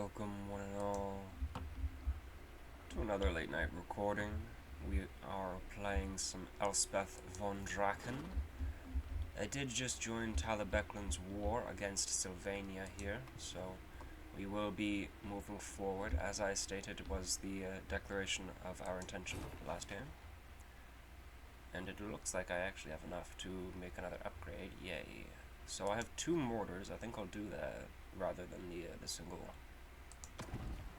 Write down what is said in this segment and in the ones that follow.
Welcome, one and all, to another late night recording. We are playing some Elspeth von Draken. I did just join Talabeclan's war against Sylvania here, so we will be moving forward. As I stated, it was the declaration of our intention last time. And it looks like I actually have enough to make another upgrade. Yay. So I have 2 mortars. I think I'll do that rather than the single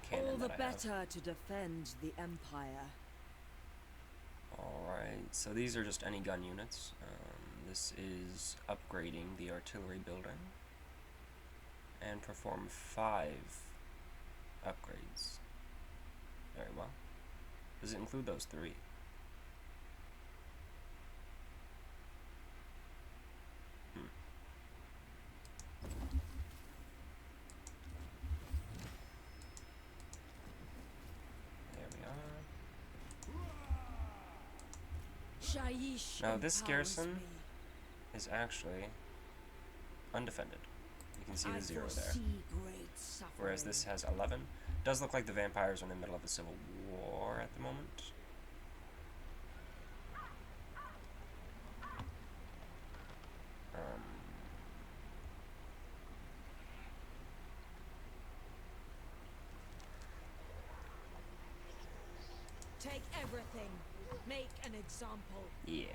cannon. All the that I have. better to defend the Empire. Alright, so these are just any gun units. This is upgrading the artillery building. And perform 5 upgrades. Very well. Does it include those 3? Now this garrison is actually undefended. You can see the 0 there. Whereas this has 11. Does look like the vampires are in the middle of a civil war at the moment. Take everything. Make an example. Yeah.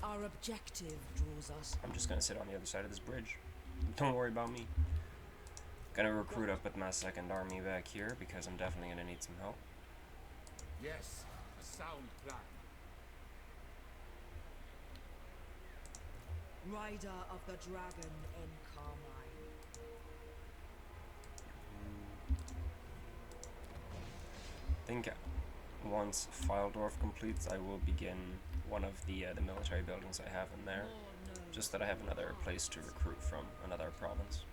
Our objective draws us. I'm just gonna sit on the other side of this bridge. Don't worry about me. Gonna recruit up with my 2nd army back here because I'm definitely gonna need some help. Yes, a sound plan. Rider of the Dragon in Carmine. I think once Fildorf completes, I will begin one of the military buildings I have in there. Just that I have another place to recruit from, another province.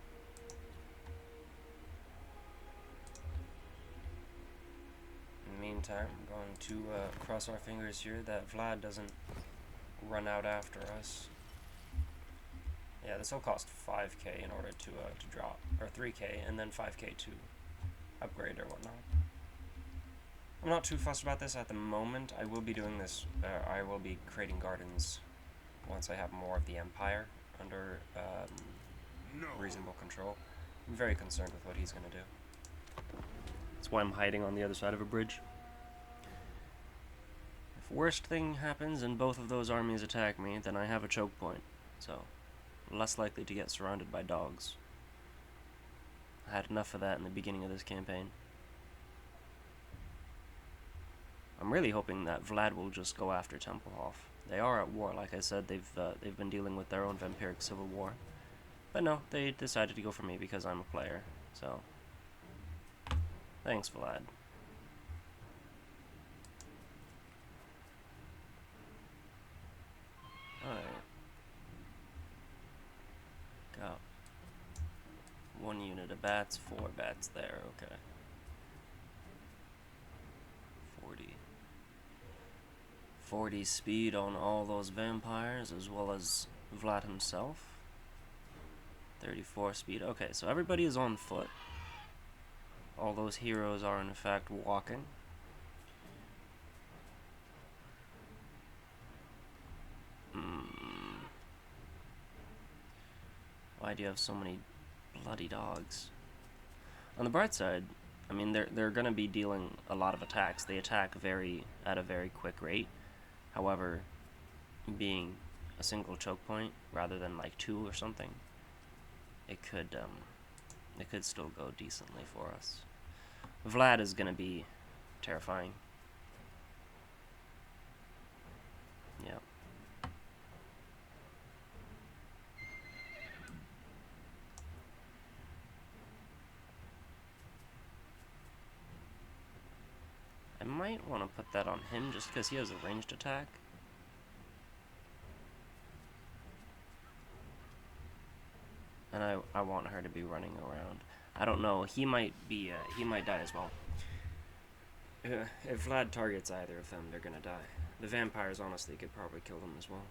In the meantime, I'm going to cross our fingers here that Vlad doesn't run out after us. Yeah, this will cost 5k in order to drop, or 3k, and then 5k to upgrade or whatnot. I'm not too fussed about this at the moment. I will be doing this, I will be creating gardens once I have more of the Empire under reasonable control. I'm very concerned with what he's going to do. That's why I'm hiding on the other side of a bridge. If worst thing happens and both of those armies attack me, then I have a choke point, so less likely to get surrounded by dogs. I had enough of that in the beginning of this campaign. I'm really hoping that Vlad will just go after Templehof. They are at war, like I said. They've been dealing with their own vampiric civil war, but no, they decided to go for me because I'm a player. So, thanks, Vlad. Alright. Got 1 unit of bats, 4 bats there. Okay. 40 speed on all those vampires, as well as Vlad himself. 34 speed. Okay, so everybody is on foot. All those heroes are in fact walking. Why do you have so many bloody dogs? On the bright side, I mean, they're going to be dealing a lot of attacks. They attack at a very quick rate. However, being a single choke point rather than like 2 or something, it could still go decently for us. Vlad is going to be terrifying. Yeah. I might want to put that on him just because he has a ranged attack. And I want her to be running around. I don't know, he might die as well. If Vlad targets either of them, they're gonna die. The vampires honestly could probably kill them as well.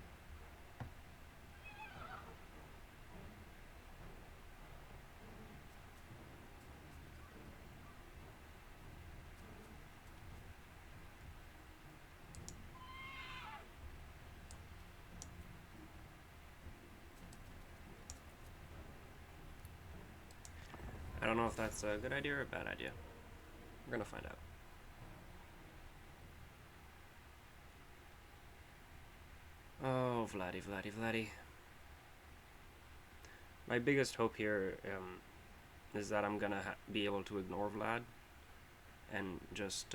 don't know if that's a good idea or a bad idea. We're gonna find out. Oh, Vladdy. My biggest hope here is that I'm gonna be able to ignore Vlad and just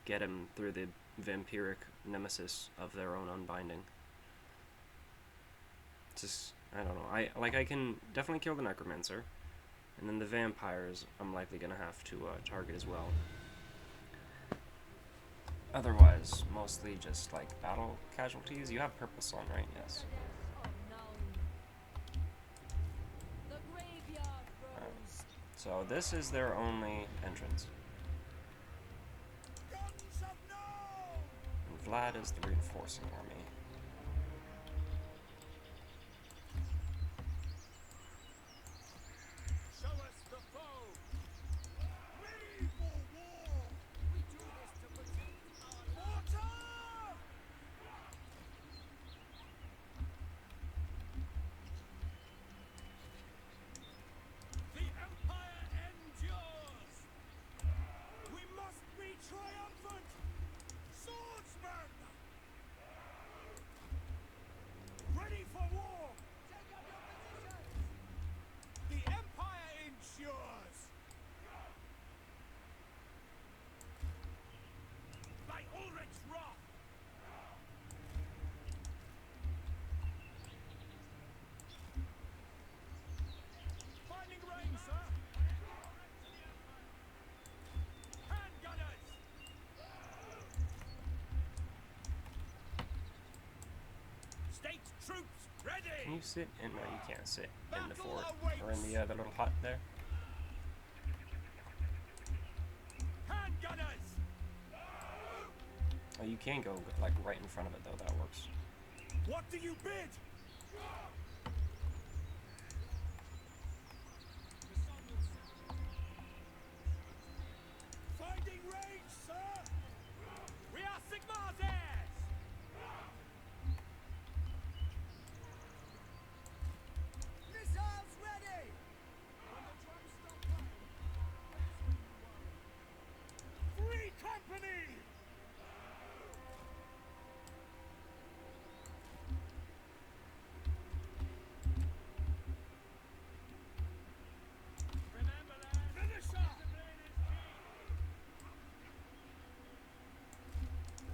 get him through the vampiric nemesis of their own unbinding. Just, I don't know. I can definitely kill the necromancer, and then the vampires I'm likely gonna have to target as well. Otherwise, mostly just like battle casualties. You have purpose on, right? Yes. So this is their only entrance. And Vlad is the reinforcing army. Troops ready. Can you sit in? No, you can't sit in the fort or in the little hut there. Hand gunners. Oh, you can go like right in front of it though. That works. What do you bid? Finding range, sir. We are Sigmar's heirs. Missiles ready. Free company. Remember that. Finish up.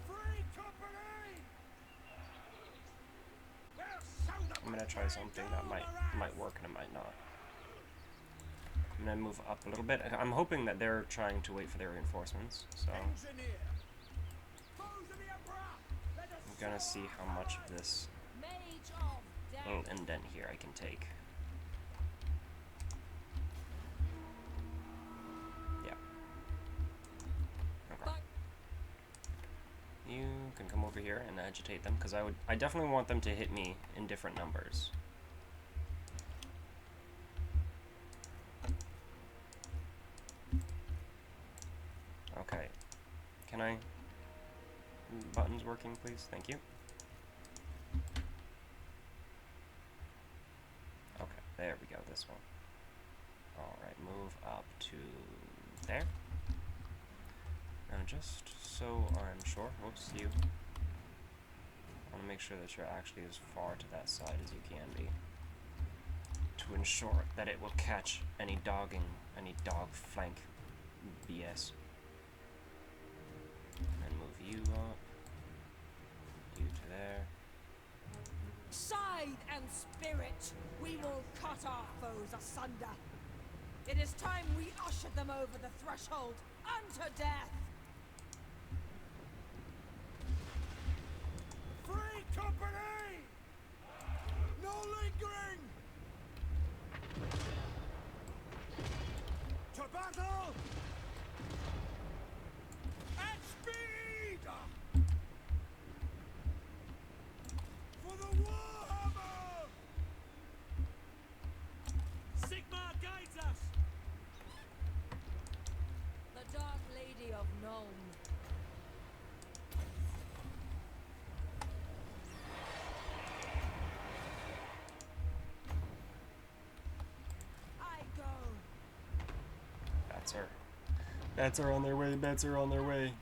Free company. I'm gonna try something that might work and it might not. I'm gonna move up a little bit. I'm hoping that they're trying to wait for their reinforcements, so I'm gonna see how much of this little indent here I can take. Yeah. Okay. You can come over here and agitate them, because I definitely want them to hit me in different numbers. Okay. Can I... Buttons working, please? Thank you. Okay, there we go, this one. Alright, move up to there. Now just so I'm sure, whoops, you. I want to make sure that you're actually as far to that side as you can be, to ensure that it will catch any dogging, any dog flank BS. And move you up, you to there. Scythe and spirit, we will cut our foes asunder. It is time we ushered them over the threshold unto death. free company. No lingering. To battle. At speed. For the Warhammer. Sigmar guides us. The Dark Lady of Bats are on their way, bats are on their way.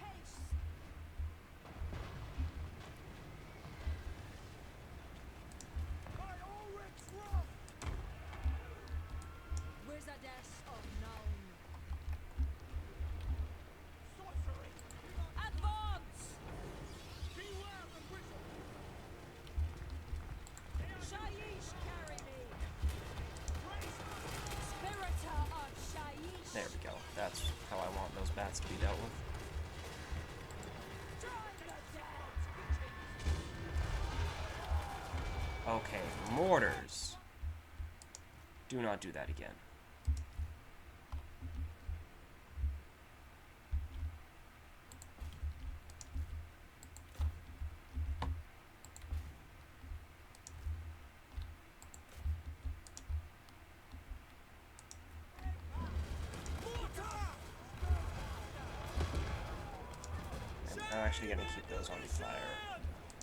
Wizardess of Nuln. Sorcery! Advance! Beware the wizard! Shaiish, carry me! Spiritor of Shaiish! There we go. That's how I want those bats to be dealt with. Drive the dead! Okay, mortars. Do not do that again. I'm actually gonna keep those on fire,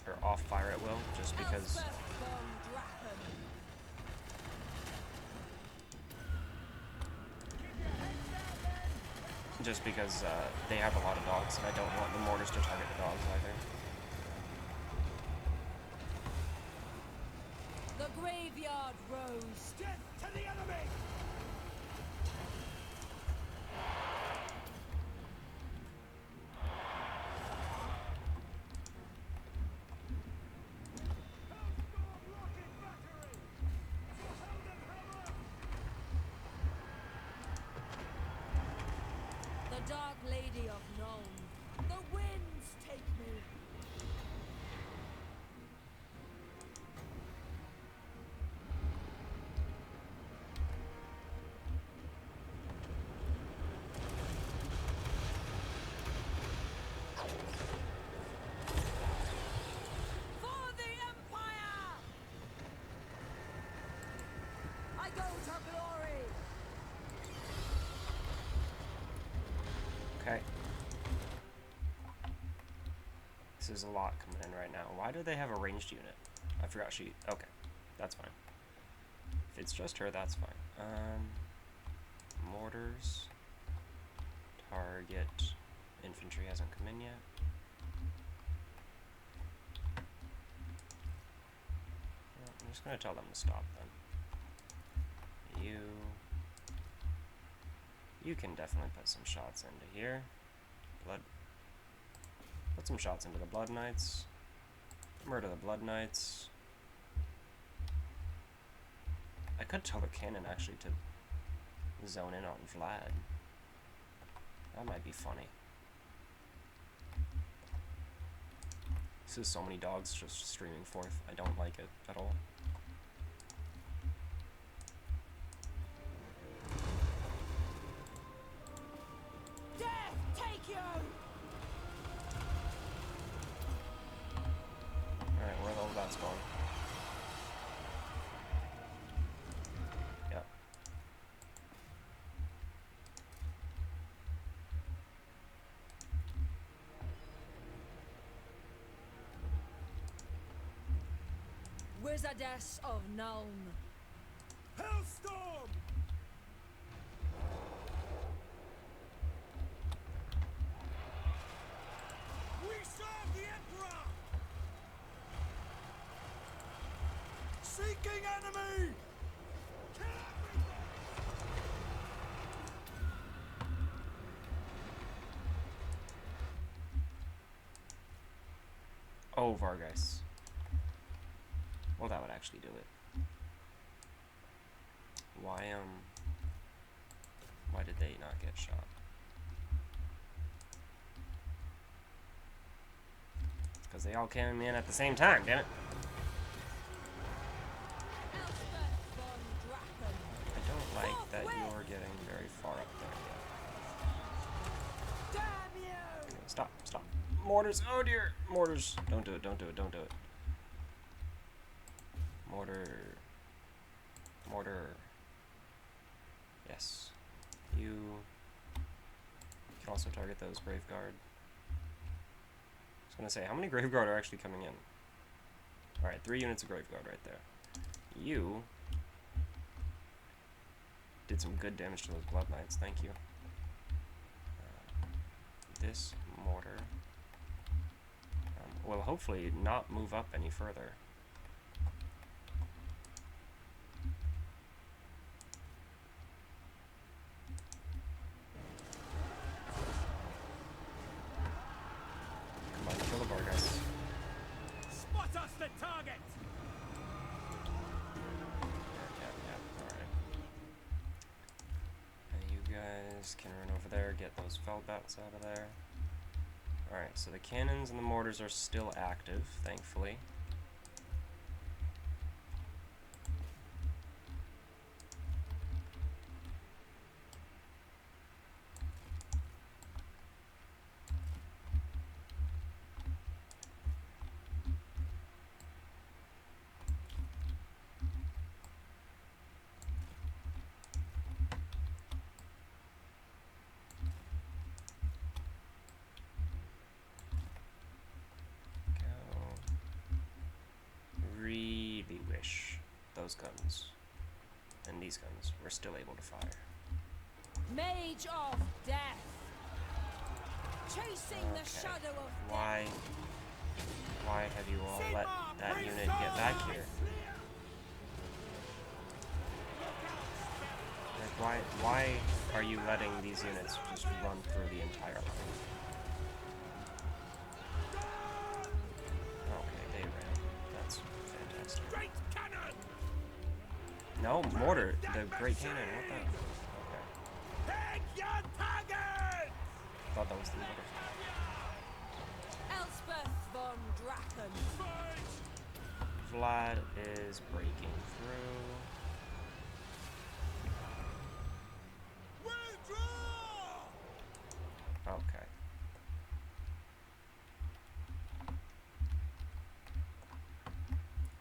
or off fire at will, just because. Elspeth von Draken. Just because they have a lot of dogs, and I don't want the mortars to target the dogs either. The graveyard rose. Death to the enemy! Hellstorm rocket battery! Helden hammer! The Dark Lady of Nuln. The winds take me. For the Empire! I go to glory! Okay. This is a lot coming in right now. Why do they have a ranged unit? I forgot she... Okay. That's fine. If it's just her, that's fine. Mortars. Target. Infantry hasn't come in yet. Well, I'm just going to tell them to stop then. You can definitely put some shots into here. Put some shots into the Blood Knights. Murder the Blood Knights. I could tell the cannon actually to zone in on Vlad. That might be funny. This is so many dogs just streaming forth. I don't like it at all. Death take you! Alright, where are all that's going? Yep. Wizardess of Nuln. Hellstorm! We serve the Emperor! Seeking enemy! Kill everything! Oh, Vargas. Well, that would actually do it. Why did they not get shot? Because they all came in at the same time, damn it. Elspeth von Draken. I don't like that you're getting very far up there yet. Damn you! Okay, stop. Mortars, oh dear! Mortars, don't do it. Mortar. Yes. You can also target those Grave Guard. I was gonna say, how many Grave Guard are actually coming in? Alright, 3 units of Grave Guard right there. You did some good damage to those Blood Knights, thank you. this mortar will hopefully not move up any further. Come on, kill the Vargas. Spot us the target! Yep, alright. And you guys can run over there, get those Feldbats out of there. Alright, so the cannons and the mortars are still active, thankfully. Really wish those guns and these guns were still able to fire. Mage of death, chasing the shadow of Why have you all let that unit get back here? Like, why are you letting these units just run through the entire line? Okay, they ran. That's fantastic. Great cannon! No, mortar. The great cannon. What the? Okay. Hit your target! Thought that was the mortar. Elspeth von Draken. Vlad is breaking through. Withdraw! Okay.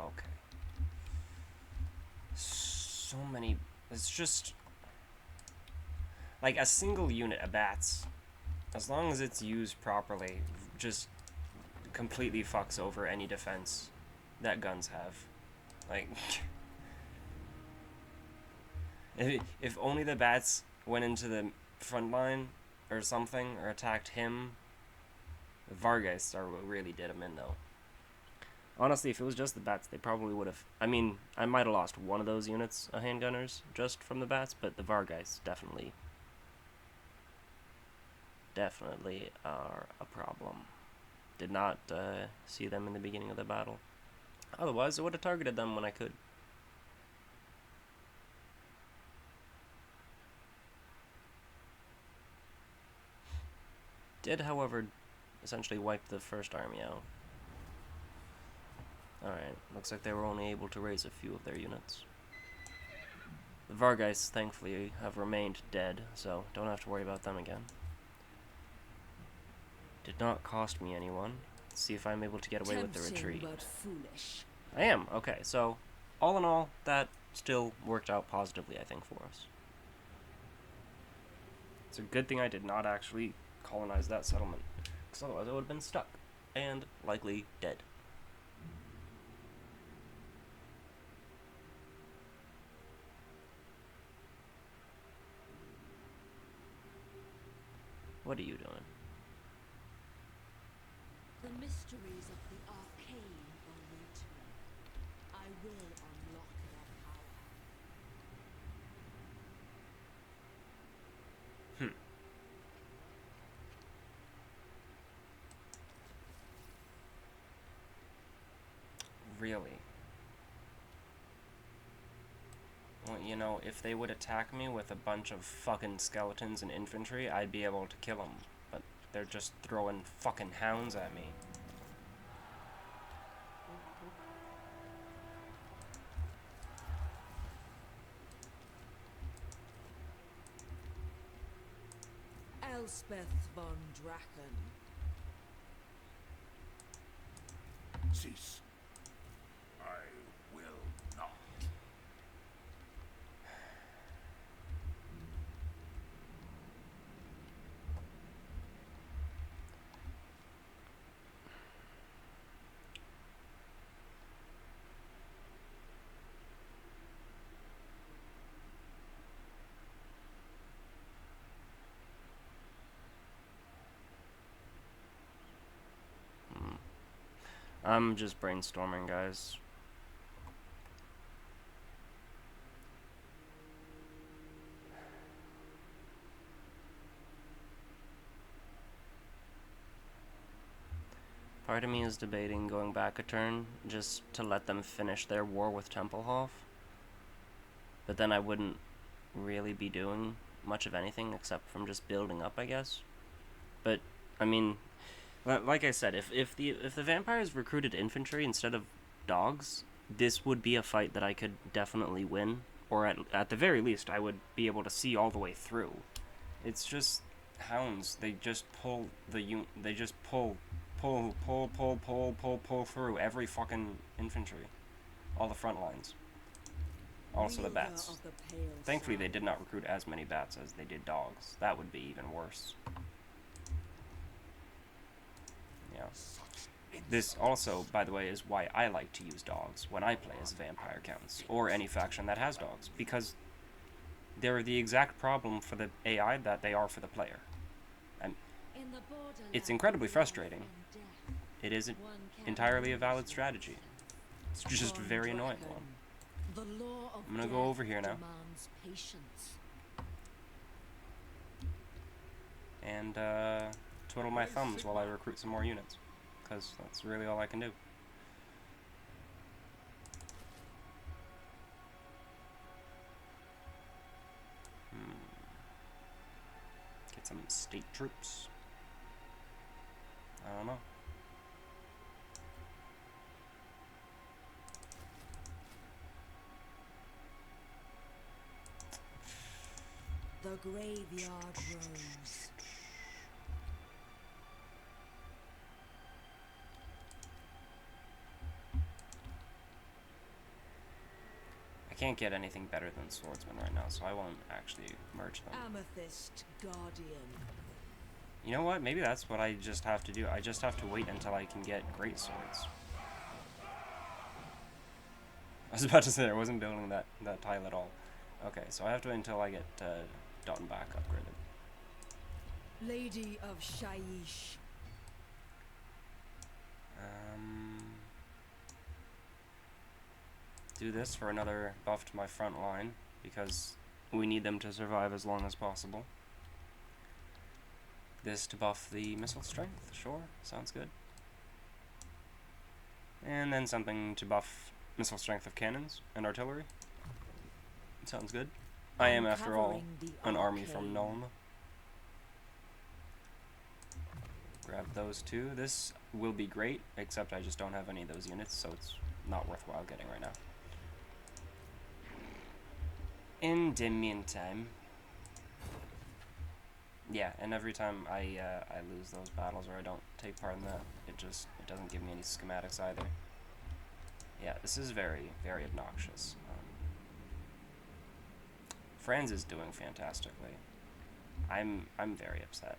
Okay. So many. It's just like a single unit of bats, as long as it's used properly, just completely fucks over any defense that guns have. Like, if only the bats went into the front line or something, or attacked him. Vargas are what really did him in, though. Honestly, if it was just the bats, they probably would have... I mean, I might have lost one of those units of handgunners just from the bats, but the Vargas definitely are a problem. Did not see them in the beginning of the battle. Otherwise, I would have targeted them when I could. Did, however, essentially wipe the first army out. Alright, looks like they were only able to raise a few of their units. The Vargas, thankfully, have remained dead, so don't have to worry about them again. Did not cost me anyone. Let's see if I'm able to get away with the retreat. But foolish. I am, okay, so all in all, that still worked out positively, I think, for us. It's a good thing I did not actually colonize that settlement, because otherwise I would have been stuck, and likely dead. What are you doing? The mysteries of the arcane await me. I will unlock their power. Really? Well, you know, if they would attack me with a bunch of fucking skeletons and infantry, I'd be able to kill them. But they're just throwing fucking hounds at me. Elspeth von Draken. Cease. I will not. I'm just brainstorming, guys. Part of me is debating going back a turn just to let them finish their war with Templehof. But then I wouldn't really be doing much of anything except from just building up, I guess. But I mean, like I said, if the vampires recruited infantry instead of dogs, this would be a fight that I could definitely win, or at the very least I would be able to see all the way through. It's just hounds. They just pull pull through every fucking infantry, all the front lines. Also the bats. Thankfully they did not recruit as many bats as they did dogs. That would be even worse. Yeah. This also, by the way, is why I like to use dogs when I play as vampire counts, or any faction that has dogs, because they're the exact problem for the AI that they are for the player. And it's incredibly frustrating. It isn't entirely a valid strategy. It's just a very annoying one. I'm gonna go over here now. And twiddle my thumbs while I recruit some more units, because that's really all I can do. Get some state troops. I don't know. The graveyard rose. I can't get anything better than swordsman right now, so I won't actually merge them. Amethyst Guardian. You know what? Maybe that's what I just have to do. I just have to wait until I can get great swords. I was about to say I wasn't building that tile at all. Okay, so I have to wait until I get Dottenbach upgraded. Lady of Shaiish. Do this for another buff to my front line, because we need them to survive as long as possible. This to buff the missile strength, sure, sounds good. And then something to buff missile strength of cannons and artillery. Sounds good. I am, after all, an army from Nuln. Grab those two. This will be great, except I just don't have any of those units, so it's not worthwhile getting right now. In the meantime, yeah, and every time I lose those battles or I don't take part in that, it doesn't give me any schematics either. Yeah, this is very, very obnoxious. Franz is doing fantastically. I'm very upset.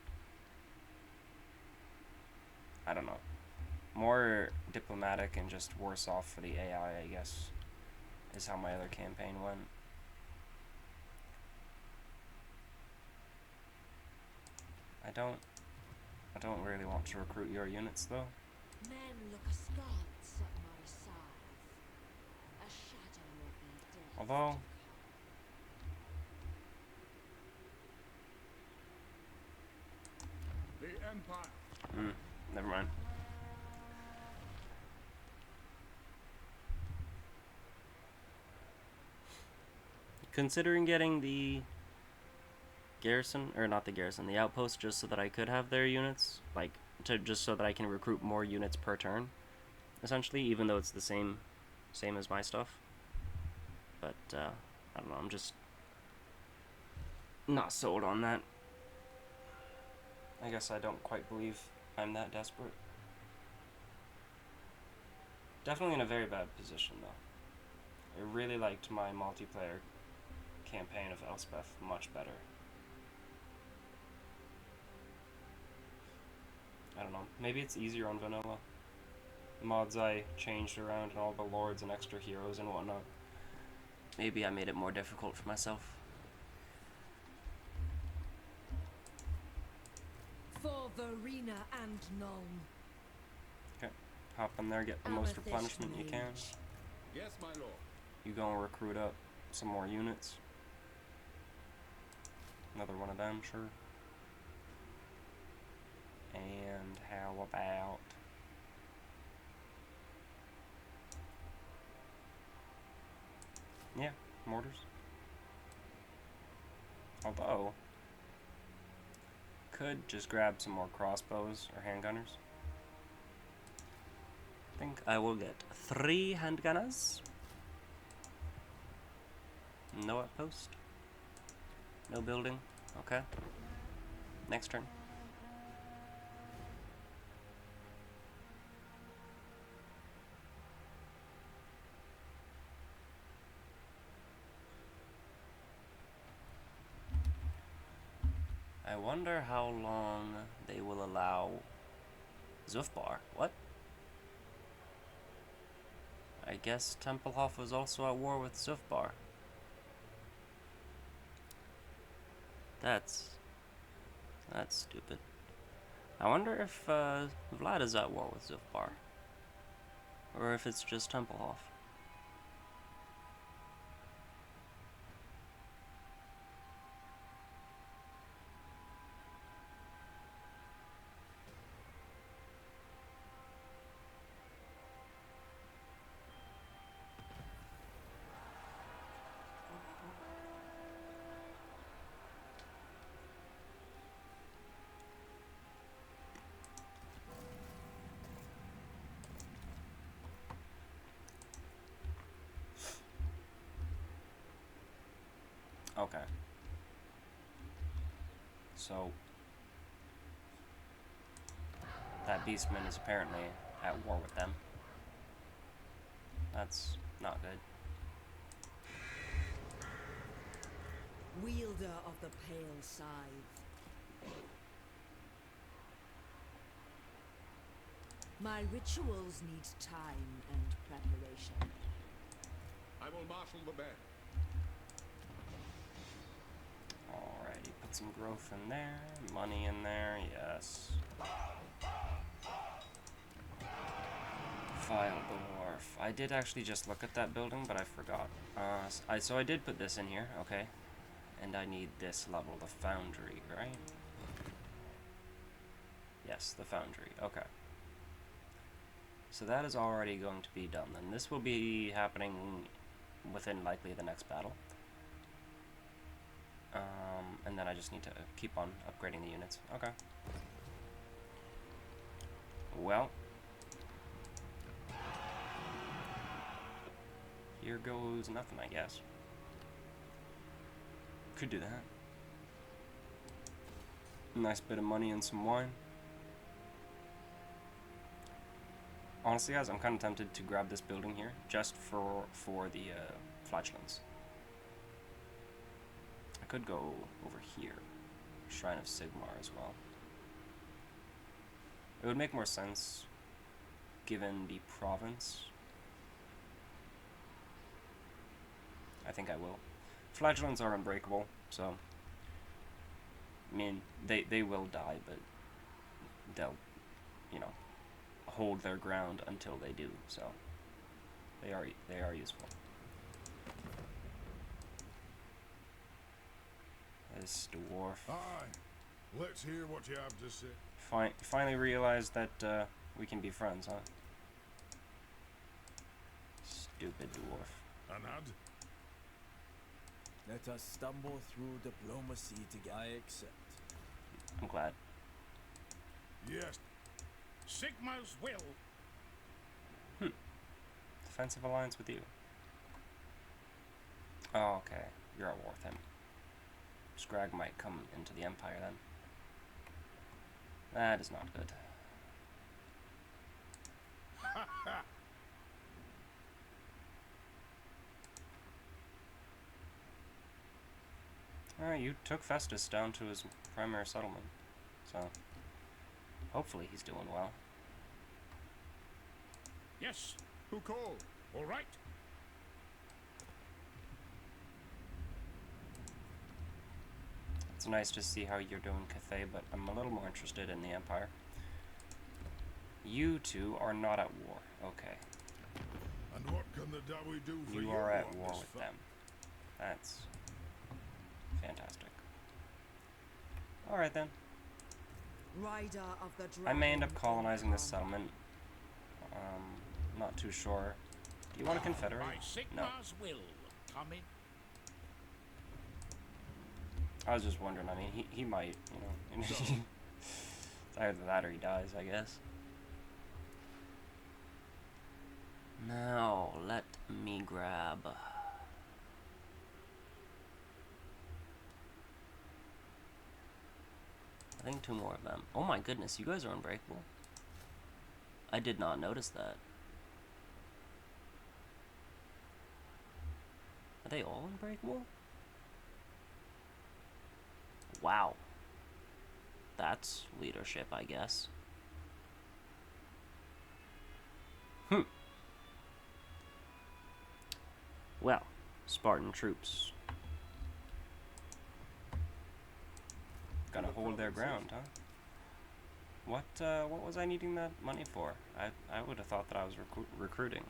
I don't know. More diplomatic and just worse off for the AI, I guess, is how my other campaign went. I don't really want to recruit your units though. Men look askance at my side. A shadow of their death. Although The Empire. Never mind. Considering getting the garrison, or not the garrison, the outpost, just so that I could have their units, like, just so that I can recruit more units per turn, essentially, even though it's the same as my stuff. But, I don't know, I'm just not sold on that. I guess I don't quite believe I'm that desperate. Definitely in a very bad position, though. I really liked my multiplayer campaign of Elspeth much better. I don't know, maybe it's easier on vanilla. The mods I changed around and all the lords and extra heroes and whatnot. Maybe I made it more difficult for myself. For Verena and Nuln. Okay, hop in there, get the most replenishment you can. Yes, my lord. You go and recruit up some more units. Another one of them, sure. And how about... yeah, mortars. Although, could just grab some more crossbows or handgunners. I think I will get 3 handgunners. No outpost. No building. Okay. Next turn. I wonder how long they will allow Zufbar. What? I guess Tempelhof was also at war with Zufbar. That's stupid. I wonder if Vlad is at war with Zufbar. Or if it's just Tempelhof. Okay. So, that beastman is apparently at war with them. That's not good. Wielder of the pale scythe. My rituals need time and preparation. I will marshal the band. Alrighty, put some growth in there, money in there, yes. File dwarf. I did actually just look at that building, but I forgot. So I did put this in here, okay. And I need this level, the foundry, right? Yes, the foundry, okay. So that is already going to be done then. This will be happening within likely the next battle. And then I just need to keep on upgrading the units. Okay. Well. Here goes nothing, I guess. Could do that. Nice bit of money and some wine. Honestly, guys, I'm kind of tempted to grab this building here just for the flatulence. I could go over here, Shrine of Sigmar as well. It would make more sense given the province. I think I will. Flagellants are unbreakable, so I mean they will die, but they'll, you know, hold their ground until they do. So they are useful. This dwarf. Aye, let's hear what you have to say. Finally realized that we can be friends, huh? Stupid dwarf. Anad? Let us stumble through diplomacy together. I accept. I'm glad. Yes. Sigmar's will. Defensive alliance with you. Oh, okay. You're at war with him. Scrag might come into the Empire then. That is not good. Alright, you took Festus down to his primary settlement. So, hopefully he's doing well. Yes. Who called? All right. It's nice to see how you're doing, Cathay, but I'm a little more interested in the Empire. You two are not at war. Okay. And what can the Dawi do for you? You are at on war this with front? them. That's fantastic. Alright then. Rider of the I may end up Dragon colonizing this Armor. settlement. Not too sure. Do you want a confederate? By No. Sigmar's will, coming. I was just wondering, I mean, he might, you know. It's either that or he dies, I guess. Now, let me grab... I think 2 more of them. Oh my goodness, you guys are unbreakable. I did not notice that. Are they all unbreakable? Wow. That's leadership, I guess. Well, Spartan troops. Gonna hold their ground, huh? What was I needing that money for? I would have thought that I was recruiting.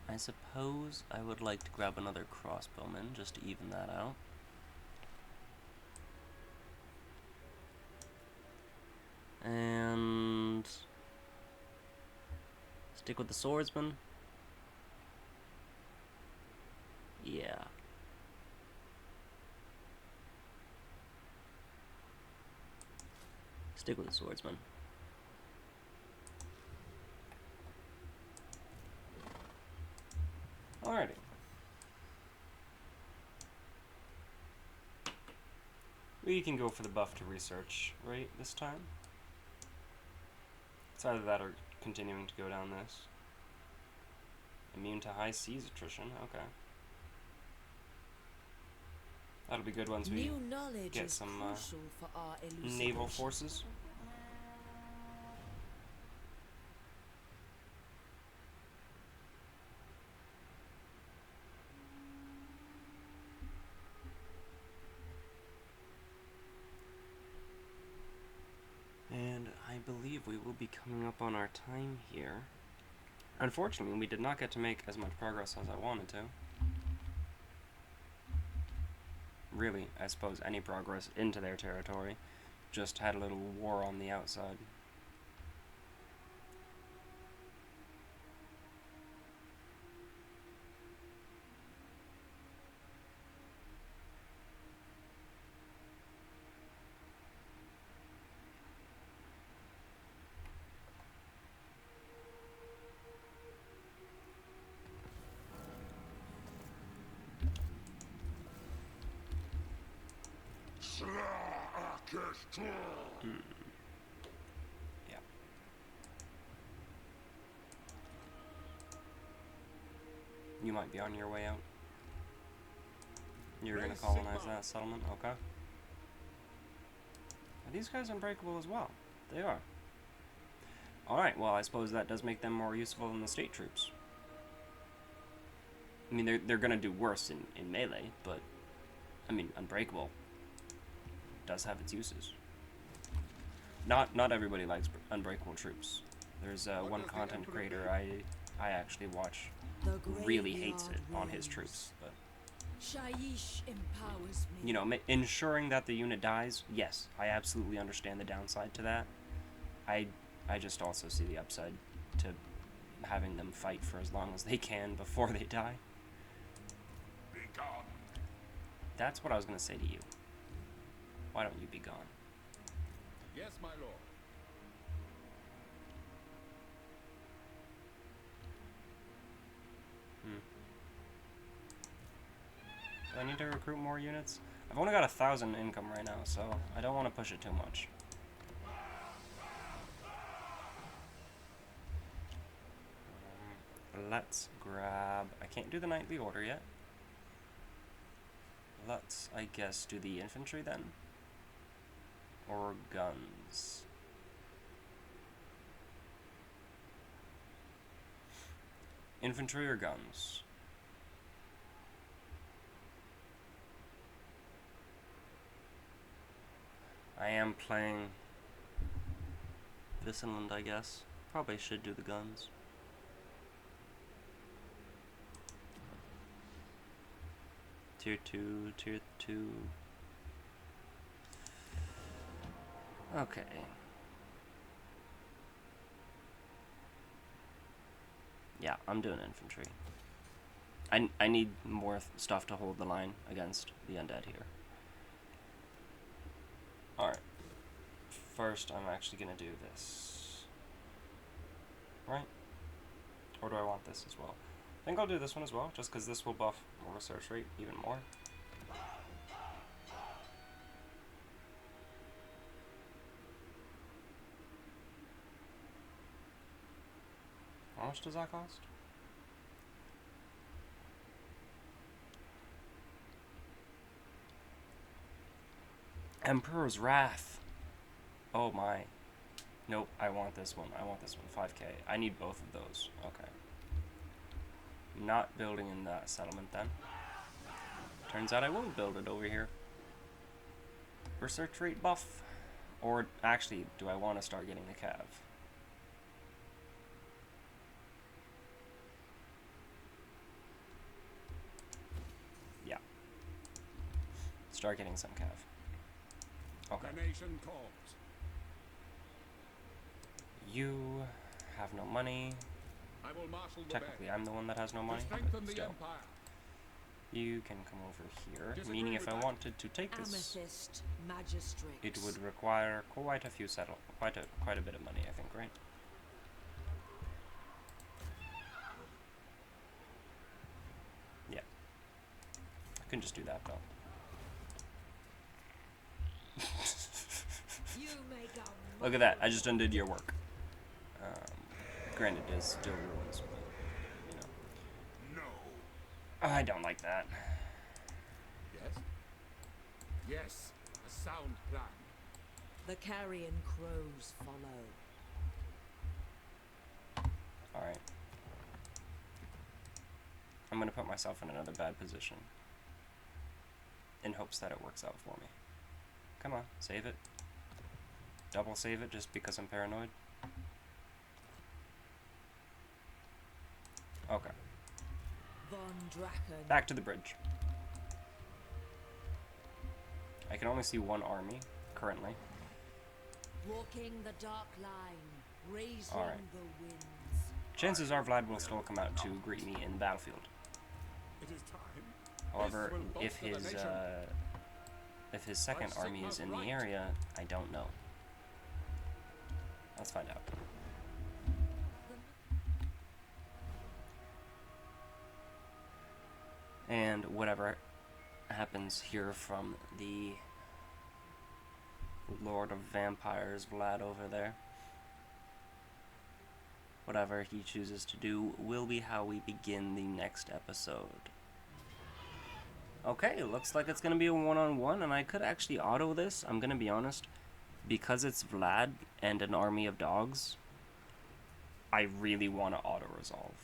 I suppose I would like to grab another crossbowman just to even that out. And stick with the swordsman. Yeah. Stick with the swordsman. Alrighty. We can go for the buff to research, right, this time? It's either that or continuing to go down this. Immune to high seas attrition, okay. That'll be good once we New knowledge get is some crucial for our naval elucidation. forces. And I believe we will be coming up on our time here. Unfortunately, we did not get to make as much progress as I wanted to. Really, I suppose any progress into their territory. Just had a little war on the outside. Yeah. You might be on your way out. You're gonna colonize that settlement, okay. Are these guys unbreakable as well? They are. Alright, well I suppose that does make them more useful than the state troops. I mean, they're gonna do worse in melee, but I mean, unbreakable does have its uses. Not everybody likes unbreakable troops. There's one content creator I actually watch The really hates it graveyard on his rose. troops, but Shaiish empowers me. you know, ensuring that the unit dies, yes, I absolutely understand the downside to that. I just also see the upside to having them fight for as long as they can before they die. Be gone. That's what I was gonna say to you. Why don't you be gone? Yes, my lord. Do I need to recruit more units? I've only got 1,000 income right now, so I don't want to push it too much. Let's grab... I can't do the knightly order yet. Let's, I guess, do the infantry then. Or guns. Infantry or guns? I am playing Vinland, I guess. Probably should do the guns. Tier 2, Tier 2. Okay. Yeah, I'm doing infantry. I need more stuff to hold the line against the undead here. Alright. First, I'm actually going to do this. Right? Or do I want this as well? I think I'll do this one as well, just because this will buff our research rate even more. How much does that cost? Emperor's Wrath. Oh my. Nope, I want this one. I want this one. 5k. I need both of those. Okay. Not building in that settlement then. Turns out I will build it over here. Research rate buff. Or actually, do I want to start getting the cav? Yeah. Start getting some cav. Okay. The nation calls. You have no money. I will marshal the Technically, band I'm the one that has no to money. strengthen But the still. empire. You can come over here, Disagree meaning if with I that? wanted to take this, Amethyst magistrates. it would require quite a few quite a bit of money, I think, right? Yeah. I can just do that though. You make a Look at that! I just undid your work. Granted, it is still ruins, but you know. No. I don't like that. Yes? Yes, a sound plan. The carrion crows follow. Alright. I'm gonna put myself in another bad position. In hopes that it works out for me. Come on, save it. Double save it just because I'm paranoid. Okay. Von Draken. Back to the bridge. I can only see one army currently. Walking the dark line, raising Alright. the winds. Chances are Vlad will still come out to greet me in the battlefield. It is time. However, This will if bolster the nation. if his second By army is in the Sigma's right. area, I don't know. Let's find out. And whatever happens here from the Lord of Vampires, Vlad over there, whatever he chooses to do will be how we begin the next episode. Okay, looks like it's going to be a one-on-one, and I could actually auto this, I'm going to be honest. Because it's Vlad and an army of dogs, I really want to auto-resolve.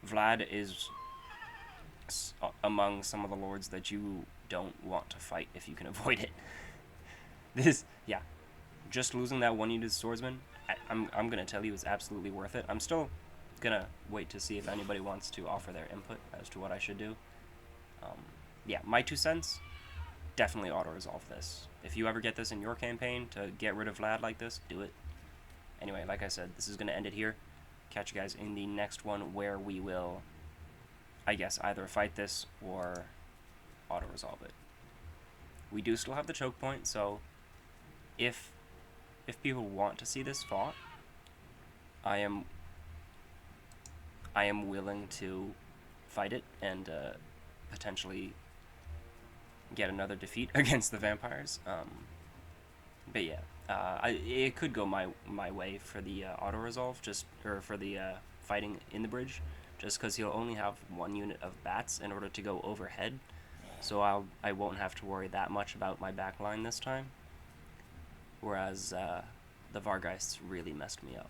Vlad is among some of the lords that you don't want to fight if you can avoid it. Yeah, just losing that one-unit swordsman, I'm going to tell you, is absolutely worth it. I'm still going to wait to see if anybody wants to offer their input as to what I should do. Yeah, my 2 cents, definitely auto-resolve this. If you ever get this in your campaign to get rid of Vlad like this, do it. Anyway, like I said, this is going to end it here. Catch you guys in the next one where we will, I guess, either fight this or auto-resolve it. We do still have the choke point, so if people want to see this fought, I am willing to fight it and potentially get another defeat against the vampires. But yeah, it could go my way for the auto-resolve, or for the fighting in the bridge, just because he'll only have 1 unit of bats in order to go overhead, so I won't have to worry that much about my back line this time, whereas the Vargeists really messed me up.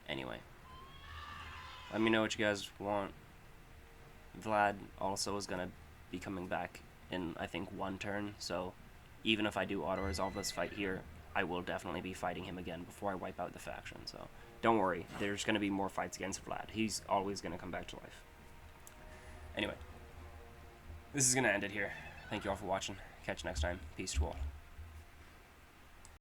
Anyway, let me know what you guys want. Vlad also is going to be coming back in, I think, 1 turn, so even if I do auto-resolve this fight here, I will definitely be fighting him again before I wipe out the faction. So don't worry, there's going to be more fights against Vlad. He's always going to come back to life. Anyway, this is going to end it here. Thank you all for watching. Catch you next time. Peace to all.